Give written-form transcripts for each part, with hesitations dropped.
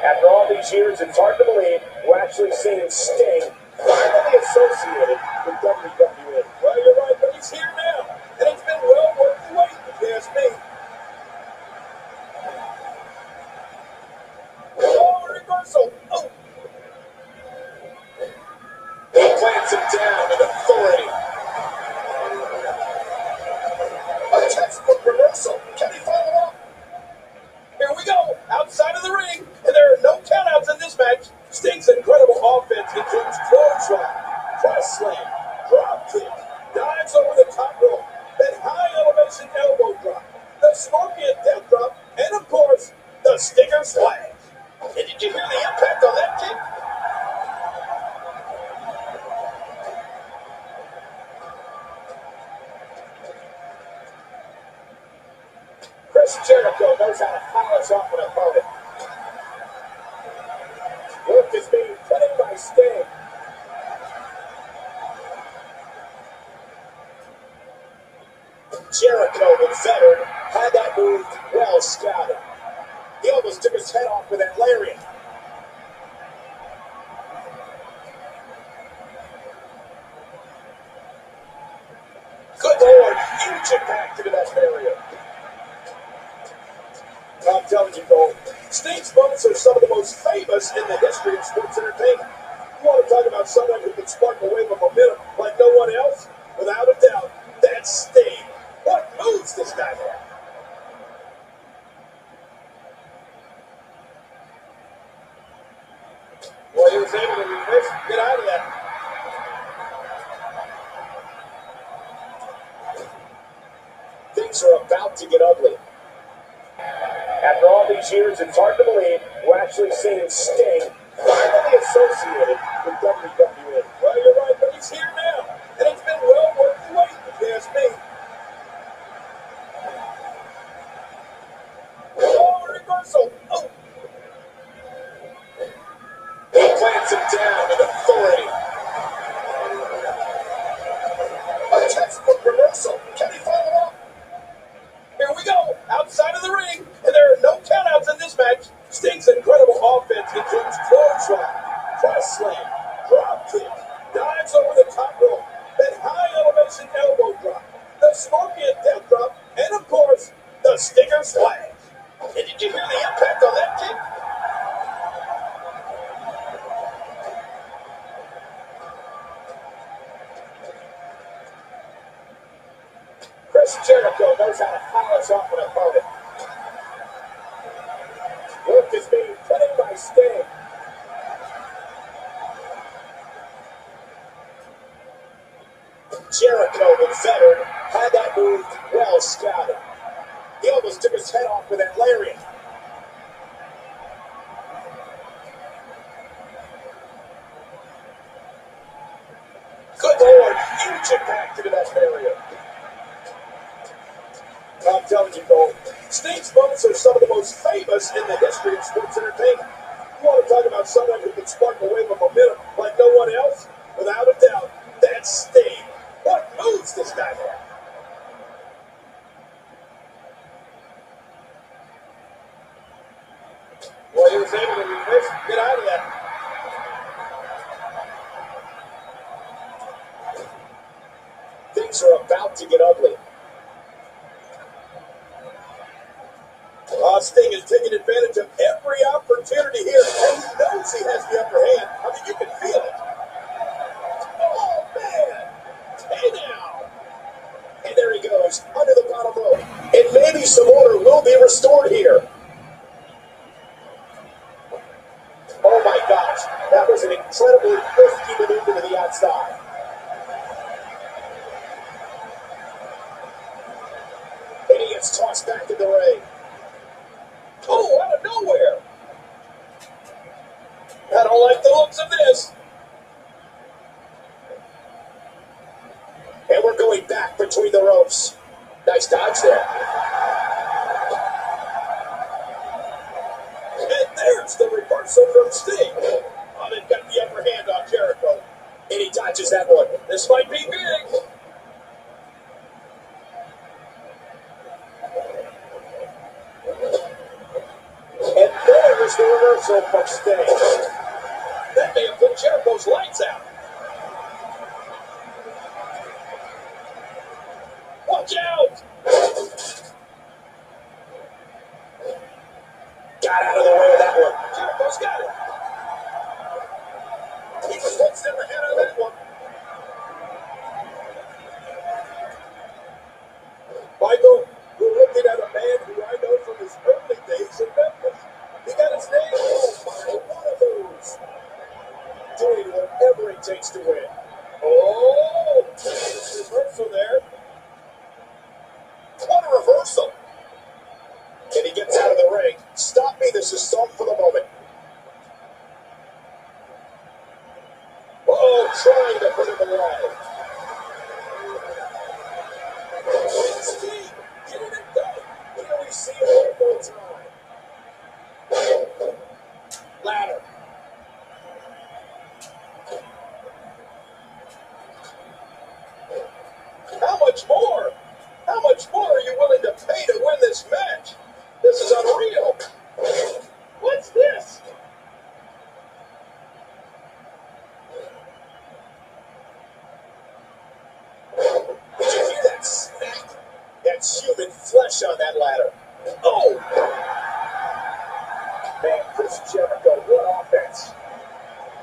After all these years, it's hard to believe we're actually seeing Sting finally associated with WWE. Well, you're right, but he's here now, and it's been well worth the wait, if you ask me. Oh, reversal! Oh! He plants him down with authority. A textbook reversal. Can he follow up? Here we go, outside of the ring, and there are no countouts in this match. Sting's incredible offense includes clothesline, press slam, drop kick, dives over the top rope, that high elevation elbow drop, the scorpion death drop, and of course, the Stinger Splash. And did you hear the impact on that kick? Chris Jericho knows how to polish off an opponent. Work is being put in by Sting. Jericho, the veteran, had that move well scouted. He almost took his head off with that lariat. Good Lord, huge impact into that barrier. I'm telling you, Cole, Sting's moments are some of the most famous in the history of sports entertainment. You want to talk about someone who can spark a wave of momentum like no one else? Without a doubt, that's Sting. What moves this guy had? Well, he was able to reverse and get out of that. Things are about to get ugly. After all these years, it's hard to believe we're actually seeing Sting finally associated with WWE. Well, you're right, but he's here now. And it's been well worth the wait, if you ask me. Oh, reversal. Oh. He plants him down with authority. A textbook reversal. Can he follow up? Here we go, outside of the ring, and there are no countouts in this match. Sting's incredible offense includes clothesline, press slam, drop kick, dives over the top rope, that high elevation elbow drop, the scorpion death drop, and of course, the Stinger Splash. And did you hear the impact on that kick? Chris Jericho knows how to polish off an opponent. Work is being put in by Sting. Jericho, the veteran, had that move well scouted. He almost took his head off with that lariat. Good Lord, huge impact into that barrier. I'm telling you, Cole, Sting's moments are some of the most famous in the history of sports entertainment. You want to talk about someone who can spark a wave of momentum like no one else? Without a doubt, that's Sting. What moves this guy had? Well, he was able to reverse and get out of that. Things are about to get ugly. Sting is taking advantage of every opportunity here, and he knows he has the upper hand. I mean, you can feel it. Oh, man! Hey, now! And there he goes, under the bottom rope. And maybe some order will be restored here. Oh, my gosh. That was an incredibly risky maneuver to the outside. And he gets tossed back in the ring. Oh, out of nowhere! I don't like the looks of this. And we're going back between the ropes. Nice dodge there. And there's the reversal from Sting. Oh, they've got the upper hand on Jericho. And he dodges that one. This might be big. And there's the reversal from Sting. That may have put Jericho's lights out. Watch out! Got out of the way of that one. Jericho's got it. He was one step ahead of that one. Michael, we're looking at a man who I know from his early days in Memphis. He got his name on one of those. Doing whatever it takes to win. Oh, reversal there. What a reversal. And he gets out of the ring. Stop me this assault for the moment. Oh, trying to put him away. Steve, getting it done. We only see it one more time. Ladder. How much more? How much more are you willing to pay to win this match? This is unreal. What's this? Did you hear that smack? That's human flesh on that ladder. Oh! Man, Chris Jericho, what offense.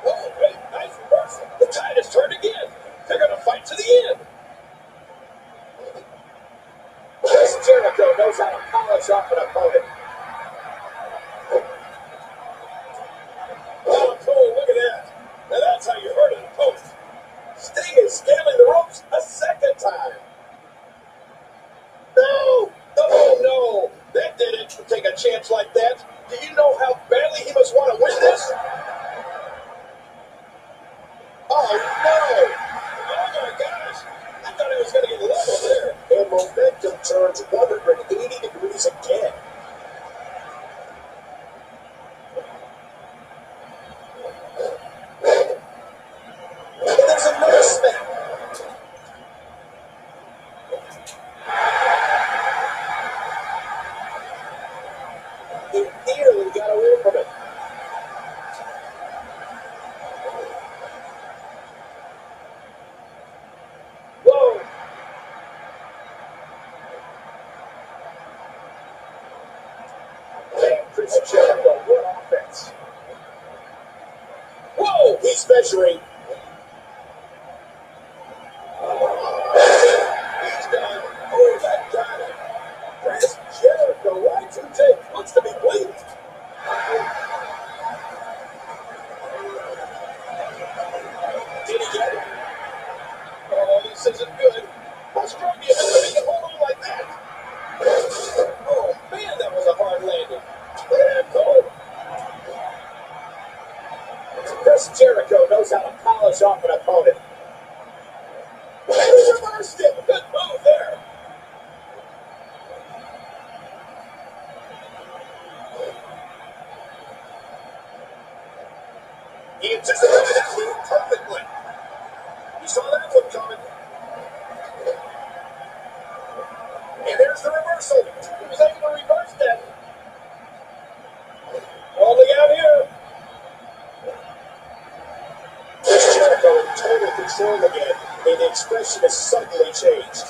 Oh, wait, nice reversal. The tide has turned again. They're going to fight to the end. Chris Jericho knows how to polish off an opponent. Oh, cool, look at that. Now that's how you hurt an opponent. Sting is scaling the ropes a second time. No! Oh, no! That didn't take a chance like that. Do you know how badly he must want to win this? Oh, no! Oh, my gosh! I thought he was going to get level there. And momentum turns 180 degrees again. And there's another smack. He nearly got away from it. Whoa! Man, Chris Jericho, what offense. Whoa! He's measuring. He's done. Oh, that got him. Chris Jericho, Y2J, looks to be bleeding. Did he get it? Oh, this isn't good. How strong do you have to be to hold on like that? Oh, man, that was a hard landing. Look at that goal. Chris Jericho knows how to polish off an opponent. And he reversed it. Good move there. He anticipated that move perfectly. You saw that one coming. And there's the reversal. He was able to reverse that. Only out here. Chris Jericho in total control again, and the expression has suddenly changed.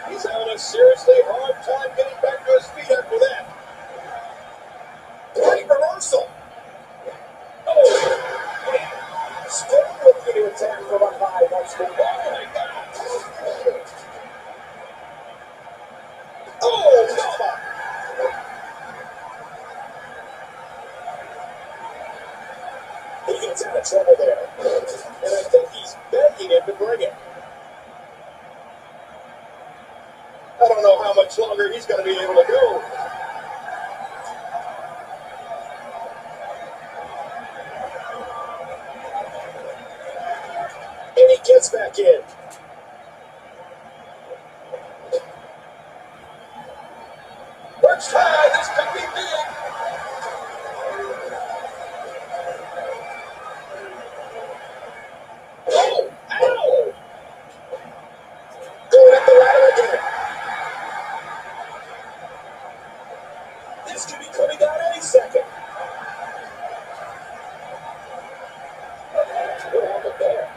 He's having a seriously hard time getting back to his feet after that. Great reversal. Oh, And still looking to attack from up high once more. oh my God. Oh, mama. He gets out of trouble there. And I think he's begging him to bring it. I don't know how much longer he's going to be able to go. And he gets back in. Works high. This could be big. Oh, ow. Going up the ladder again. This could be coming down any second. What happened there?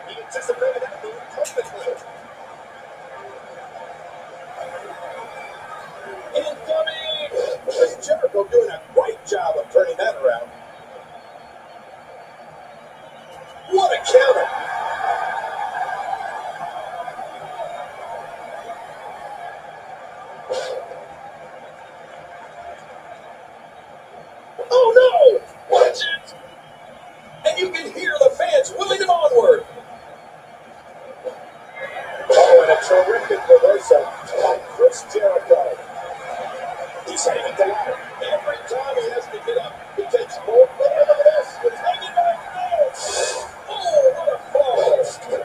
He anticipated that move perfectly. Incoming. Chris Jericho doing a great job of turning that around. What a counter. Oh no! Watch it! And you can hear the fans willing him onward. Oh, and a terrific reversal by Chris Jericho. He's heading into ladder. Every time he has to get up, he takes more. Look at this. He's hanging back. No! Oh, what a fall.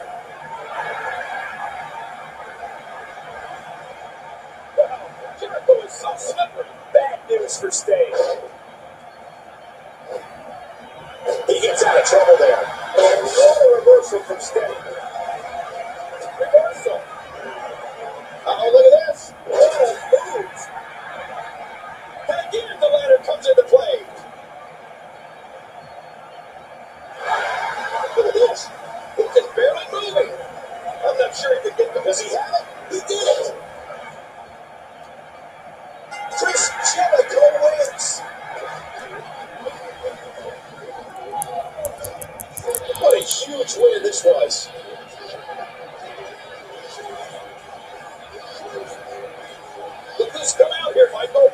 Wow, Jericho is so slippery. Bad news for Sting. He gets out of trouble there. And another reversal from Sting. Reversal. Uh-oh, look at this. Oh, moves. And again, the ladder comes into play. Look at this. He's just barely moving. I'm not sure he Does he have it? He did it. Chris Jericho wins. What a huge win this was. Look who's come out here, Michael.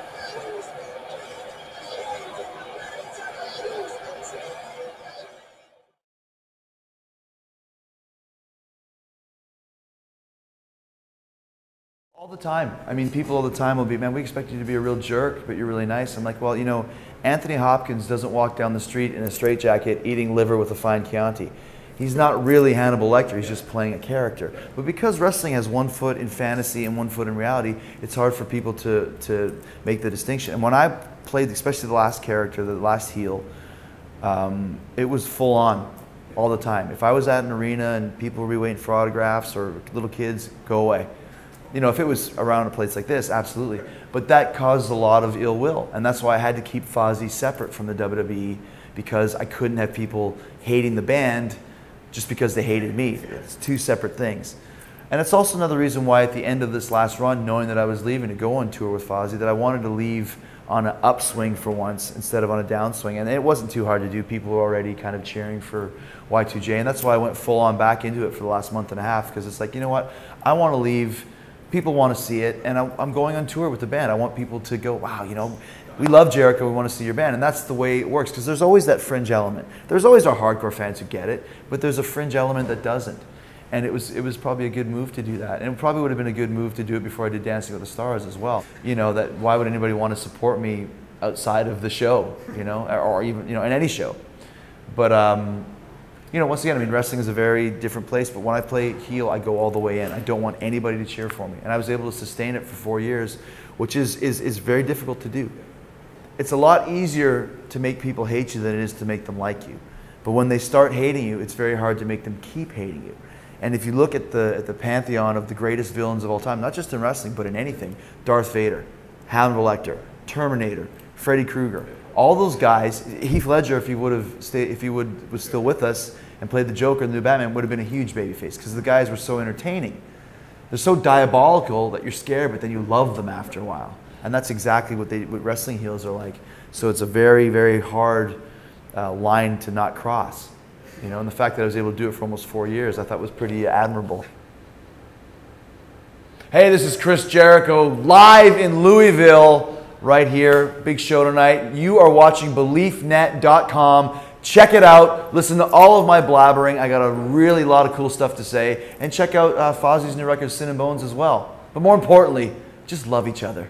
All the time. I mean, people all the time will be, man, we expect you to be a real jerk, but you're really nice. I'm like, well, you know, Anthony Hopkins doesn't walk down the street in a straitjacket eating liver with a fine Chianti. He's not really Hannibal Lecter, he's just playing a character. But because wrestling has one foot in fantasy and one foot in reality, it's hard for people to make the distinction. And when I played, especially the last character, the last heel, it was full on all the time. If I was at an arena and people were waiting for autographs or little kids, go away. You know, if it was around a place like this, absolutely. But that caused a lot of ill will. And that's why I had to keep Fozzy separate from the WWE, because I couldn't have people hating the band just because they hated me. It's two separate things. And it's also another reason why at the end of this last run, knowing that I was leaving to go on tour with Fozzy, that I wanted to leave on an upswing for once instead of on a downswing. And it wasn't too hard to do. People were already kind of cheering for Y2J. And that's why I went full on back into it for the last month and a half, because it's like, you know what? I want to leave. People want to see it, and I'm going on tour with the band. I want people to go, wow, you know, we love Jericho, we want to see your band. And that's the way it works, because there's always that fringe element. There's always our hardcore fans who get it, but there's a fringe element that doesn't. And it was probably a good move to do that. And it probably would have been a good move to do it before I did Dancing with the Stars as well. You know, that why would anybody want to support me outside of the show, you know, or even, you know, in any show. But, you know, once again, I mean, wrestling is a very different place, but when I play heel, I go all the way in. I don't want anybody to cheer for me. And I was able to sustain it for 4 years, which is very difficult to do. It's a lot easier to make people hate you than it is to make them like you. But when they start hating you, it's very hard to make them keep hating you. And if you look at the pantheon of the greatest villains of all time, not just in wrestling, but in anything, Darth Vader, Hannibal Lecter, Terminator, Freddy Krueger, all those guys, Heath Ledger, if he was still with us and played the Joker in the new Batman, would have been a huge babyface, because the guys were so entertaining. They're so diabolical that you're scared, but then you love them after a while. And that's exactly what wrestling heels are like. So it's a very, very hard line to not cross. You know, and the fact that I was able to do it for almost 4 years, I thought was pretty admirable. Hey, this is Chris Jericho, live in Louisville. Right here, big show tonight. You are watching BeliefNet.com. Check it out. Listen to all of my blabbering. I got a really lot of cool stuff to say. And check out Fozzy's new record, Sin and Bones, as well. But more importantly, just love each other.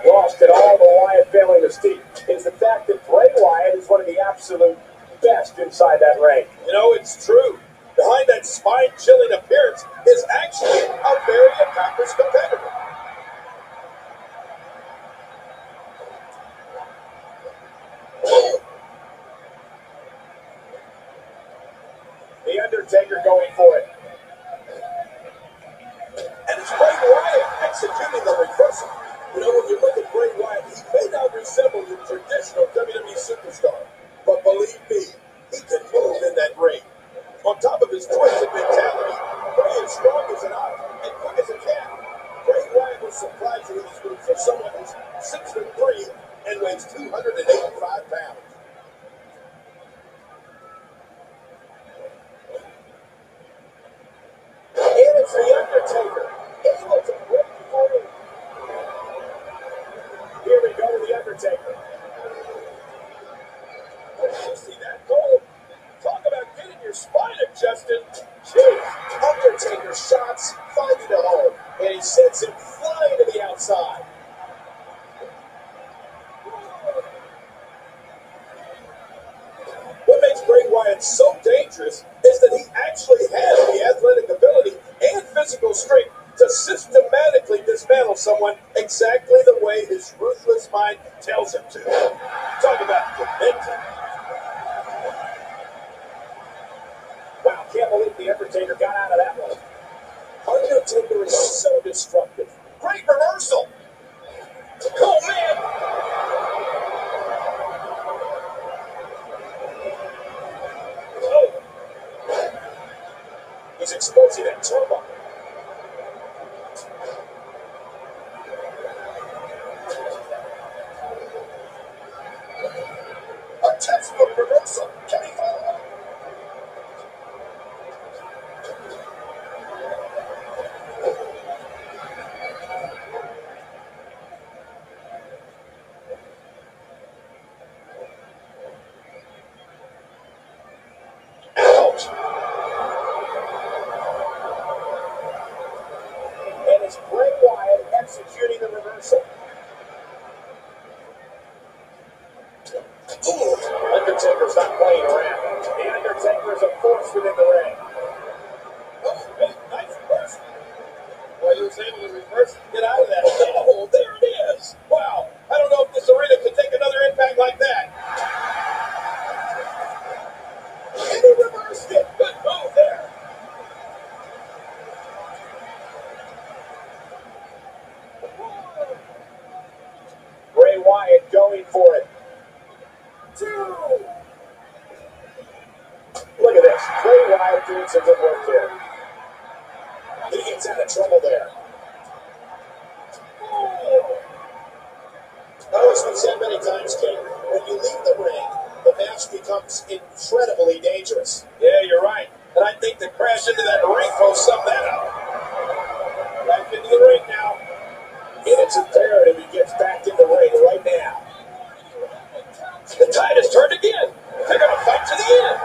Lost it all, the Wyatt family mystique is the fact that Bray Wyatt is one of the absolute best inside that ring. You know, it's true. Behind that spine-chilling appearance is actually a very accomplished competitor. The Undertaker going for it. And it's Bray Wyatt executing the reversal. You know, when you look at Bray Wyatt, he may not resemble your traditional WWE superstar. But believe me, he can move in that ring. On top of his twisted mentality, Bray is strong as an ox and quick as a cat. Bray Wyatt was surprising in his moves for someone who's 6'3" and weighs 285 pounds. And it's The Undertaker, able to break through. Here we go to The Undertaker. You see that goal? Talk about getting your spine adjusted. Jeez. Undertaker shots finding a home, and he sends him flying to the outside. What makes Bray Wyatt so dangerous is that he actually has the athletic ability and physical strength to systematically dismantle someone exactly the way his ruthless mind tells him to. Talk about momentum. Wow, can't believe The Undertaker got out of that one. Undertaker is so destructive. Great reversal. Oh, man. Oh. He's exposing that turbo. A textbook reversal. Can he follow up? Ouch. And it's Bray Wyatt executing the reversal. Undertaker's not playing around. The Undertaker is a force within the ring. Oh, hey, nice reversal. Well, he was able to reverse and get out of that. Oh, there it is. Wow. I don't know if this arena can take another impact like that. And he reversed it. Good move there. Bray Wyatt going for it. 2. Look at this. Bray Wyatt doing some good work here. He gets out of trouble there. Oh, it's been said many times, King. When you leave the ring, the match becomes incredibly dangerous. Yeah, you're right. And I think the crash into that ring post summed that up. Back into the ring now. And it's imperative he gets back in the ring right now. The tide has turned again. They're going to fight to the end.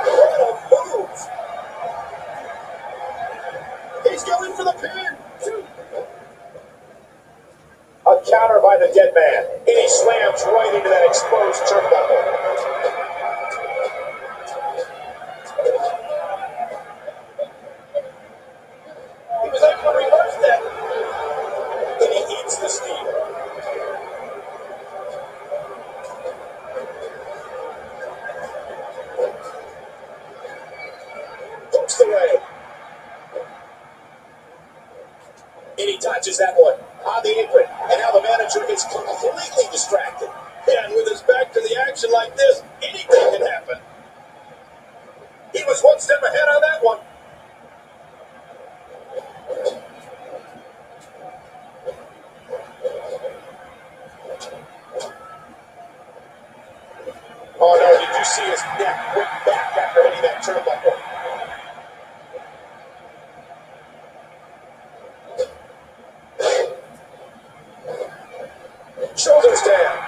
What a move. He's going for the pin. A counter by the dead man. And he slams right into that exposed turnbuckle. He was able to reverse that. And he eats the steal. loses that one on the apron. And now the manager is completely distracted. Yeah, and with his back to the action like this, anything can happen. He was one step ahead on that one. Oh no, did you see his neck whip back after hitting that turnbuckle? Shoulders down.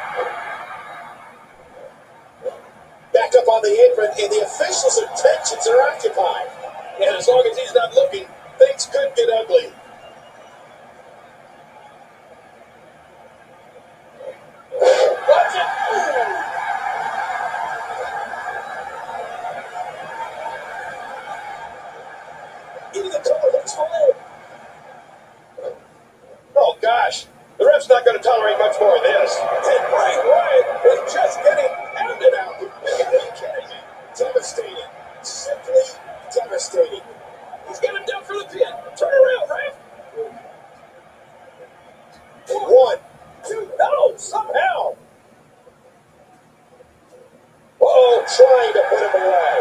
Back up on the apron, and the officials' attentions are occupied. And as long as he's not looking, things could get ugly. Watch it! Getting a couple hits for it. Oh, gosh. The ref's not going to tolerate much more of this. And Bray Wyatt is just getting pounded out. Are you kidding me? Devastating. Simply devastating. He's getting down for the pin. Turn around, ref. 1, 2, no, somehow. Oh, trying to put him away.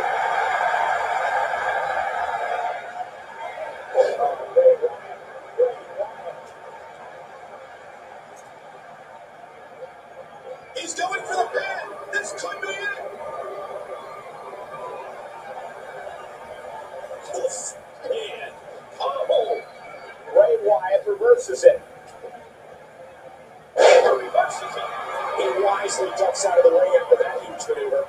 He's going for the pin. This could be it. This man. Oh, Bray Wyatt reverses it. He reverses it. He wisely ducks out of the ring after that huge maneuver.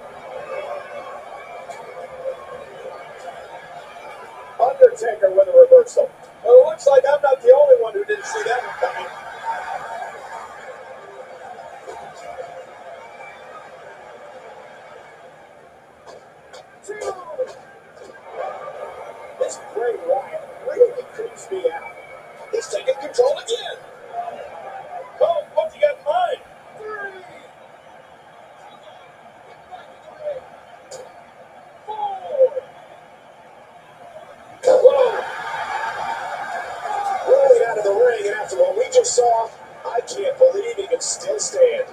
Undertaker with a reversal. Well, it looks like I'm not the only one who didn't see that one coming. This Bray Wyatt really creeps me out. He's taking control again. Oh, what's he got in mind? 3, 4. Whoa! Rolling out of the ring, and after what we just saw, I can't believe he can still stand.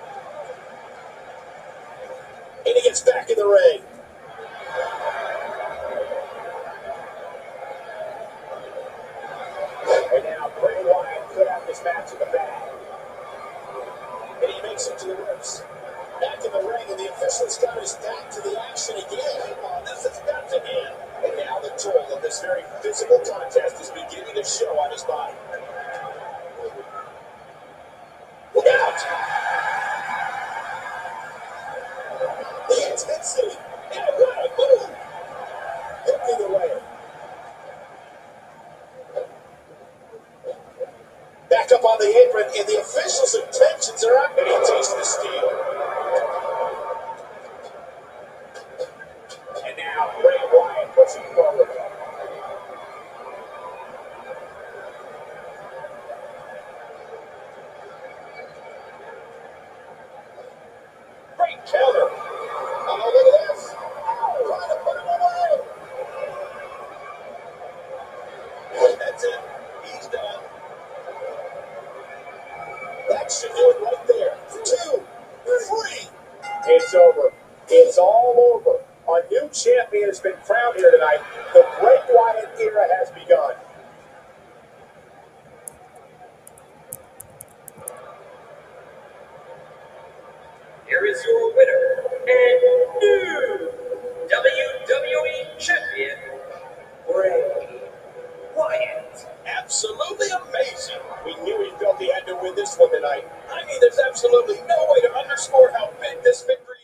And he gets back in the ring. And now Bray Wyatt could have this match in the bag. And he makes it to the ropes. Back in the ring, and the official's got his back to the action again. Oh, this has got to end. And now the toll of this very physical contest is beginning to show on his body. Look out! The intensity. And what a move! Hooking away. Back up on the apron, and the officials' intentions are up, and he takes the steel. And now Bray Wyatt pushing forward. Great counter. Oh, look at this. Trying to put him away. That's it. He's done. That should do it right there. 2, 3. It's over. It's all over. A new champion has been crowned here tonight. The Bray Wyatt era has begun. Here is your winner and new WWE Champion, Bray Wyatt. Absolutely amazing. We knew he felt he had to win this one tonight. I mean, there's absolutely no way to underscore how big this victory